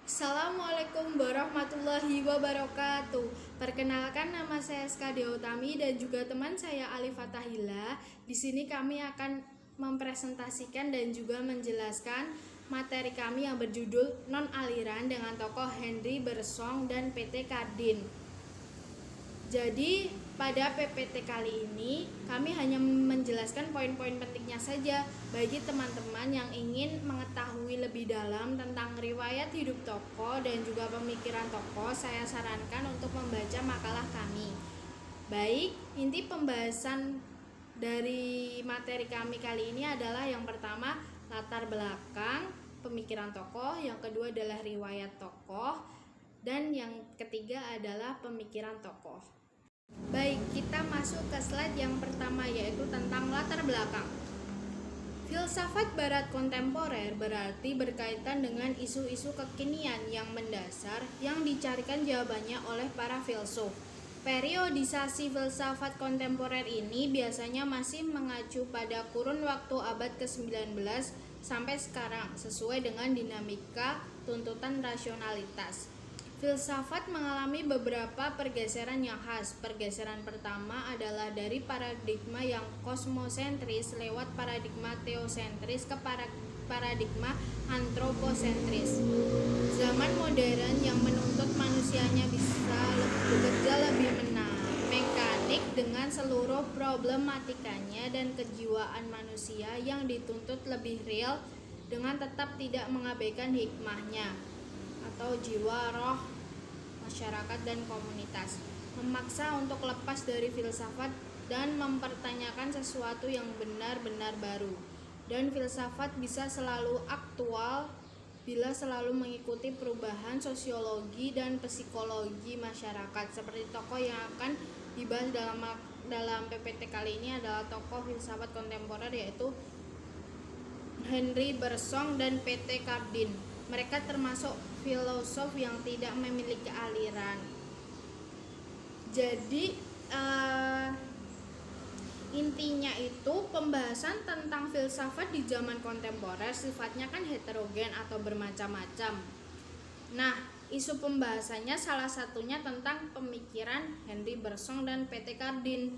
Assalamualaikum warahmatullahi wabarakatuh. Perkenalkan, nama saya Skadia Utami dan juga teman saya Ali Fatahila. Di sini kami akan mempresentasikan dan juga menjelaskan materi kami yang berjudul Non Aliran dengan tokoh Henry Bersong dan PT Kardin. Jadi pada PPT kali ini kami hanya menjelaskan poin-poin pentingnya saja. Bagi teman-teman yang ingin mengetahui lebih dalam tentang riwayat hidup tokoh dan juga pemikiran tokoh, saya sarankan untuk membaca makalah kami. Baik, inti pembahasan dari materi kami kali ini adalah yang pertama latar belakang pemikiran tokoh, yang kedua adalah riwayat tokoh, dan yang ketiga adalah pemikiran tokoh. Baik, kita masuk ke slide yang pertama, yaitu tentang latar belakang. Filsafat barat kontemporer berarti berkaitan dengan isu-isu kekinian yang mendasar yang dicarikan jawabannya oleh para filsuf. Periodisasi filsafat kontemporer ini biasanya masih mengacu pada kurun waktu abad ke-19 sampai sekarang, sesuai dengan dinamika tuntutan rasionalitas. Filsafat mengalami beberapa pergeseran yang khas. Pergeseran pertama adalah dari paradigma yang kosmosentris lewat paradigma teosentris ke paradigma antroposentris. Zaman modern yang menuntut manusianya bisa bekerja lebih mekanik dengan seluruh problematikanya, dan kejiwaan manusia yang dituntut lebih real dengan tetap tidak mengabaikan hikmahnya atau jiwa roh masyarakat dan komunitas, memaksa untuk lepas dari filsafat dan mempertanyakan sesuatu yang benar-benar baru. Dan filsafat bisa selalu aktual bila selalu mengikuti perubahan sosiologi dan psikologi masyarakat. Seperti tokoh yang akan dibahas dalam PPT kali ini adalah tokoh filsafat kontemporer, yaitu Henry Bersong dan PT Kardin. Mereka termasuk filosof yang tidak memiliki aliran. Jadi intinya itu pembahasan tentang filsafat di zaman kontemporer sifatnya kan heterogen atau bermacam-macam. Nah, isu pembahasannya salah satunya tentang pemikiran Henry Bersong dan PT Kardin.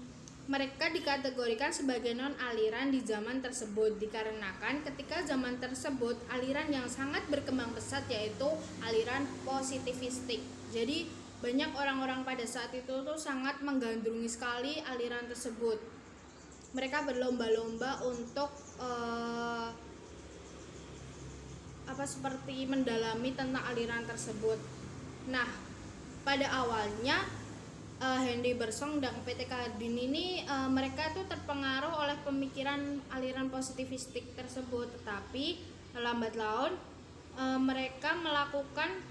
Mereka dikategorikan sebagai non-aliran di zaman tersebut dikarenakan ketika zaman tersebut aliran yang sangat berkembang pesat, yaitu aliran positivistik. Jadi banyak orang-orang pada saat itu tuh sangat menggandrungi sekali aliran tersebut. Mereka berlomba-lomba untuk seperti mendalami tentang aliran tersebut. Nah, pada awalnya Henry Bersong dan PT Kardin ini mereka tuh terpengaruh oleh pemikiran aliran positivistik tersebut, tetapi lambat laun mereka melakukan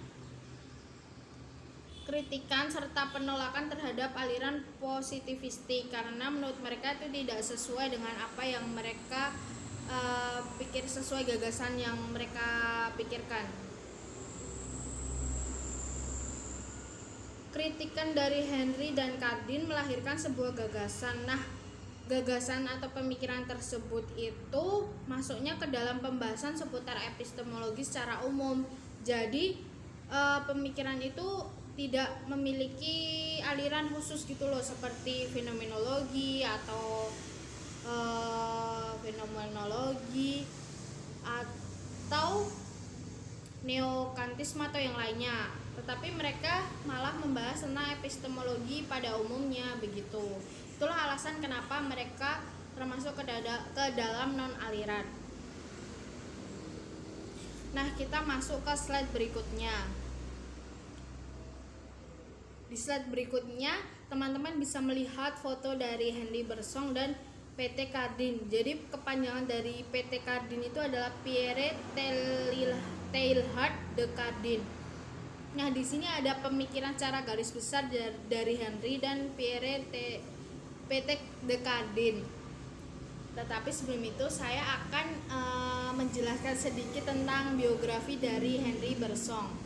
kritikan serta penolakan terhadap aliran positivistik karena menurut mereka itu tidak sesuai dengan apa yang mereka pikir, sesuai gagasan yang mereka pikirkan. Kritikan dari Henry dan Kardin melahirkan sebuah gagasan. Nah, gagasan atau pemikiran tersebut itu masuknya ke dalam pembahasan seputar epistemologi secara umum. Jadi pemikiran itu tidak memiliki aliran khusus gitu loh, seperti fenomenologi atau neokantisme atau yang lainnya, tetapi mereka malah membahas tentang epistemologi pada umumnya begitu. Itulah alasan kenapa mereka termasuk ke dalam non-aliran. Nah, kita masuk ke slide berikutnya. Di slide berikutnya teman-teman bisa melihat foto dari Henry Bersong dan PT Kardin. Jadi kepanjangan dari PT Kardin itu adalah Pierre Teilhard de Kardin. Nah, di sini ada pemikiran secara garis besar dari Henry dan PT de Kardin. Tetapi sebelum itu saya akan menjelaskan sedikit tentang biografi dari Henry Bersong.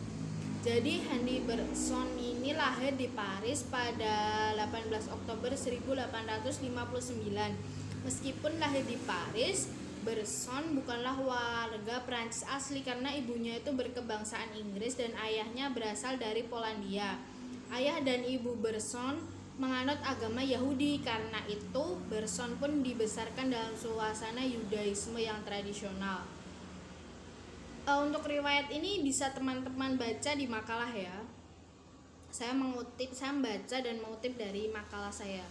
Jadi Henry Bersong ini lahir di Paris pada 18 Oktober 1859. Meskipun lahir di Paris, Berson bukanlah warga Prancis asli karena ibunya itu berkebangsaan Inggris dan ayahnya berasal dari Polandia. Ayah dan ibu Berson menganut agama Yahudi, karena itu Berson pun dibesarkan dalam suasana Yudaisme yang tradisional. Untuk riwayat ini bisa teman-teman baca di makalah ya. Saya membaca dan mengutip dari makalah saya.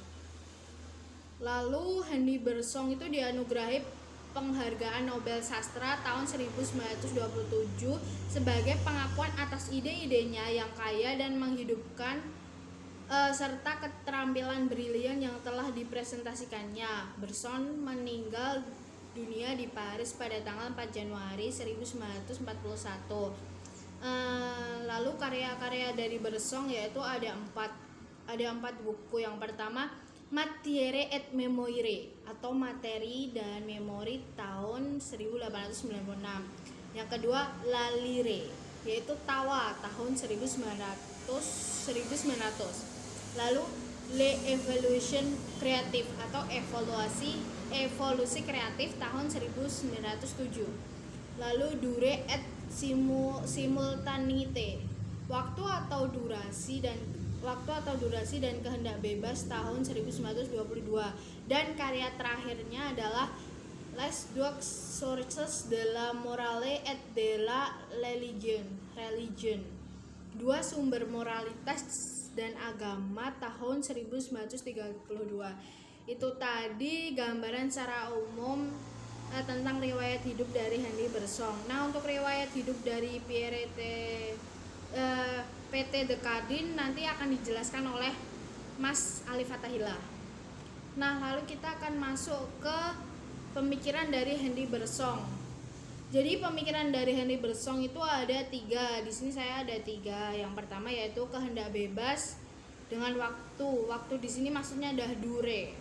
Lalu Henry Bergson itu dianugerahi penghargaan Nobel Sastra tahun 1927 sebagai pengakuan atas ide-idenya yang kaya dan menghidupkan serta keterampilan brilian yang telah dipresentasikannya. Bergson meninggal dunia di Paris pada tanggal 4 Januari 1941. Lalu karya-karya dari Bergson yaitu ada empat buku. Yang pertama Matiere et Memoire atau Materi dan Memori tahun 1896. Yang kedua La Lyre yaitu Tawa tahun 1900. Lalu Le Evolution Creative atau evolusi kreatif tahun 1907. Lalu Durée et Simultanéité waktu atau durasi dan kehendak bebas tahun 1922, dan karya terakhirnya adalah Les deux sources de la morale et de la religion, dua sumber moralitas dan agama tahun 1932. Itu tadi gambaran secara umum tentang riwayat hidup dari Henry Bergson. Nah, untuk riwayat hidup dari PT Descartes nanti akan dijelaskan oleh Mas Ali Fatahillah. Nah, lalu kita akan masuk ke pemikiran dari Henry Bergson. Jadi pemikiran dari Henry Bergson itu ada 3. Di sini saya ada 3. Yang pertama yaitu kehendak bebas dengan waktu. Waktu di sini maksudnya adalah durée.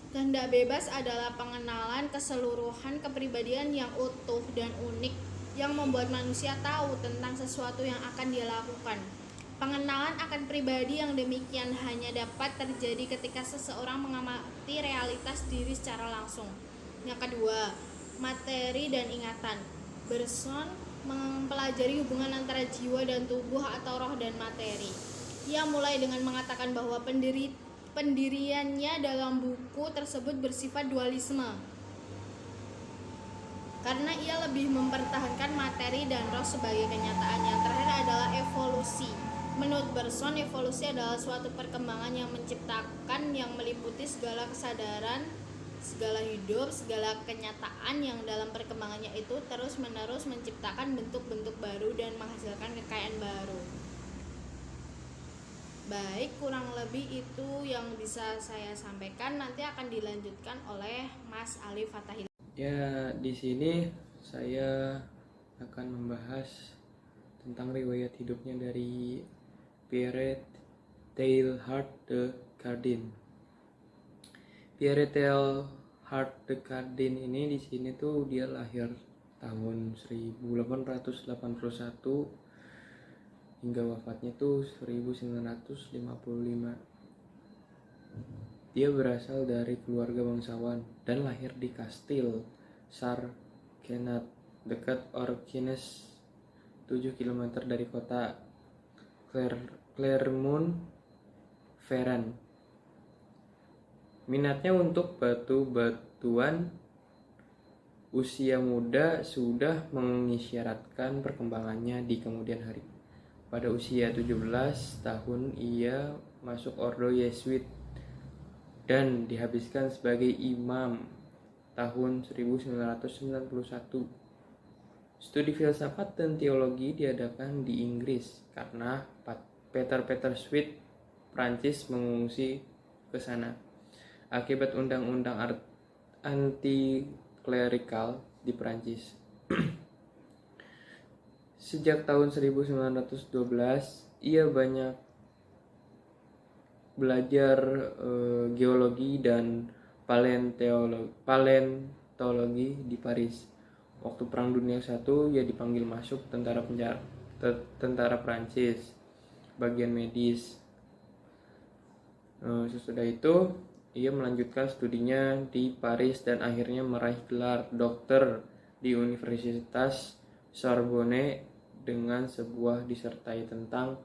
Kehendak bebas adalah pengenalan keseluruhan kepribadian yang utuh dan unik yang membuat manusia tahu tentang sesuatu yang akan dia lakukan. Pengenalan akan pribadi yang demikian hanya dapat terjadi ketika seseorang mengamati realitas diri secara langsung. Yang kedua, materi dan ingatan. Bergson mempelajari hubungan antara jiwa dan tubuh atau roh dan materi. Ia mulai dengan mengatakan bahwa pendiriannya dalam buku tersebut bersifat dualisme, karena ia lebih mempertahankan materi dan roh sebagai kenyataan. Yang terakhir adalah evolusi. Menurut Bergson, evolusi adalah suatu perkembangan yang menciptakan, yang meliputi segala kesadaran, segala hidup, segala kenyataan yang dalam perkembangannya itu terus-menerus menciptakan bentuk-bentuk baru dan menghasilkan kekayaan baru. Baik, kurang lebih itu yang bisa saya sampaikan. Nanti akan dilanjutkan oleh Mas Ali Fatahillah. Ya, di sini saya akan membahas tentang riwayat hidupnya dari Pierre Teilhard de Chardin. Pierre Teilhard de Chardin ini di sini tuh dia lahir tahun 1881 hingga wafatnya tuh 1955. Dia berasal dari keluarga bangsawan dan lahir di Kastil Sarkenat dekat Orkines, 7 km dari kota Clermont-Ferrand. Minatnya untuk batu-batuan usia muda sudah mengisyaratkan perkembangannya di kemudian hari. Pada usia 17 tahun ia masuk ordo Yesuit dan dihabiskan sebagai imam tahun 1991. Studi filsafat dan teologi diadakan di Inggris karena Peter Swift Prancis mengungsi ke sana akibat undang-undang anti-klerikal di Prancis. Sejak tahun 1912 ia banyak belajar geologi dan paleontologi di Paris. Waktu Perang Dunia I ia dipanggil masuk tentara Prancis bagian medis. Sesudah itu ia melanjutkan studinya di Paris dan akhirnya meraih gelar dokter di Universitas Sorbonne dengan sebuah disertasi tentang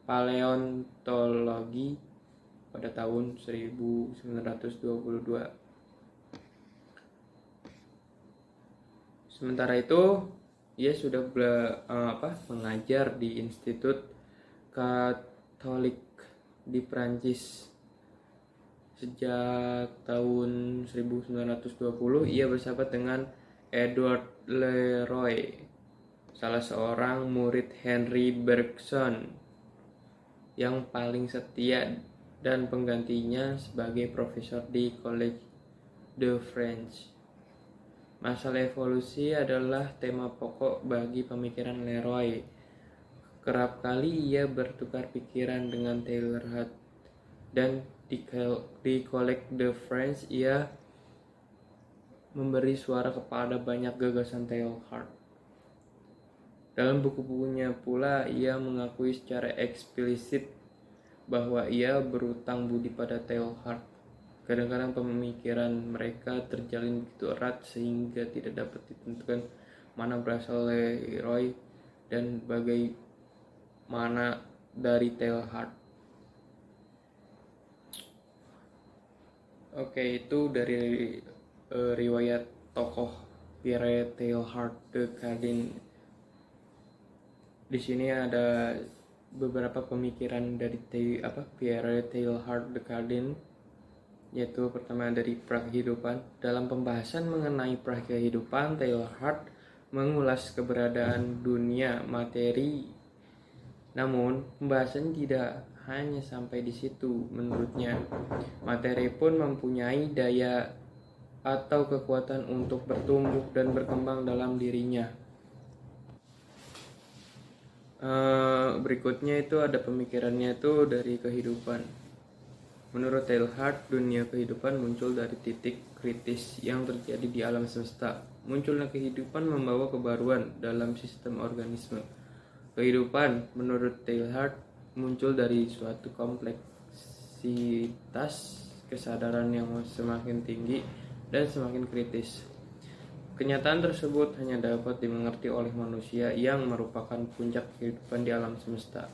paleontologi pada tahun 1922. Sementara itu, ia sudah mengajar di Institut Katolik di Prancis. Sejak tahun 1920, ia bersahabat dengan Edward Leroy, salah seorang murid Henry Bergson yang paling setia dan penggantinya sebagai profesor di Collège de France. Masalah evolusi adalah tema pokok bagi pemikiran Leroy. Kerap kali ia bertukar pikiran dengan Teilhard, dan di Collège de France ia memberi suara kepada banyak gagasan Teilhard. Dalam buku-bukunya pula ia mengakui secara eksplisit bahwa ia berutang budi pada Teilhard. Kadang-kadang pemikiran mereka terjalin begitu erat sehingga tidak dapat ditentukan mana berasal Leroy dan bagaimana dari Teilhard. Oke, itu dari riwayat tokoh Pierre Teilhard de Chardin. Di sini ada beberapa pemikiran dari Pierre Teilhard de Chardin, yaitu pertama dari prakehidupan. Dalam pembahasan mengenai prakehidupan, Teilhard mengulas keberadaan dunia materi. Namun, pembahasan tidak hanya sampai di situ. Menurutnya, materi pun mempunyai daya atau kekuatan untuk bertumbuh dan berkembang dalam dirinya. Berikutnya itu ada pemikirannya itu dari kehidupan. Menurut Teilhard, dunia kehidupan muncul dari titik kritis yang terjadi di alam semesta. Munculnya kehidupan membawa kebaruan dalam sistem organisme. Kehidupan, menurut Teilhard, muncul dari suatu kompleksitas kesadaran yang semakin tinggi dan semakin kritis. Kenyataan tersebut hanya dapat dimengerti oleh manusia yang merupakan puncak kehidupan di alam semesta.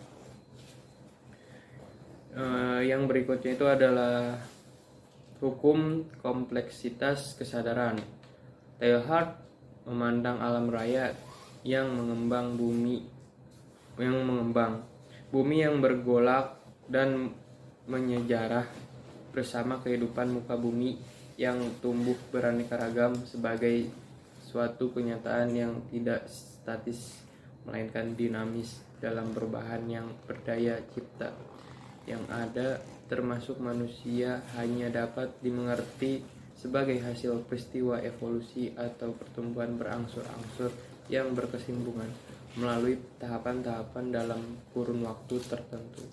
Yang berikutnya itu adalah hukum kompleksitas kesadaran. Teilhard memandang alam raya yang mengembang bumi yang bergolak dan menyejarah bersama kehidupan muka bumi yang tumbuh beraneka ragam sebagai suatu kenyataan yang tidak statis melainkan dinamis dalam perubahan yang berdaya cipta. Yang ada termasuk manusia hanya dapat dimengerti sebagai hasil peristiwa evolusi atau pertumbuhan berangsur-angsur yang berkesinambungan melalui tahapan-tahapan dalam kurun waktu tertentu.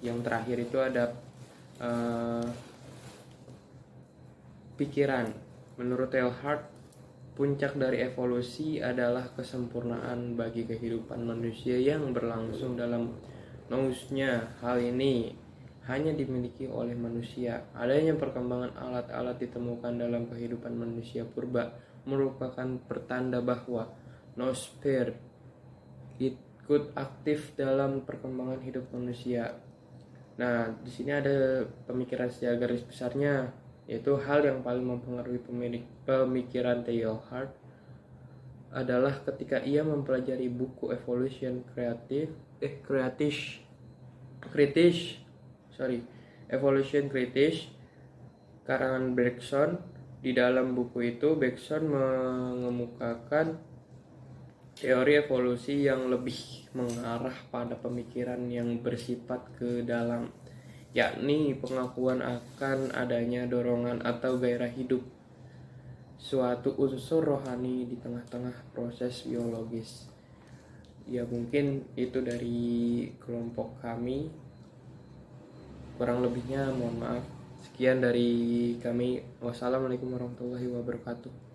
Yang terakhir itu ada pikiran. Menurut Teilhard, puncak dari evolusi adalah kesempurnaan bagi kehidupan manusia yang berlangsung dalam nousnya. Hal ini hanya dimiliki oleh manusia. Adanya perkembangan alat-alat ditemukan dalam kehidupan manusia purba merupakan pertanda bahwa noosfer ikut aktif dalam perkembangan hidup manusia. Nah, di sini ada pemikiran secara garis besarnya, yaitu hal yang paling mempengaruhi pemikiran Teilhard adalah ketika ia mempelajari buku Evolution Kritis karangan Bergson. Di dalam buku itu Bergson mengemukakan teori evolusi yang lebih mengarah pada pemikiran yang bersifat ke dalam, yakni pengakuan akan adanya dorongan atau gairah hidup, suatu unsur rohani di tengah-tengah proses biologis. Ya, mungkin itu dari kelompok kami. Kurang lebihnya mohon maaf. Sekian dari kami. Wassalamualaikum warahmatullahi wabarakatuh.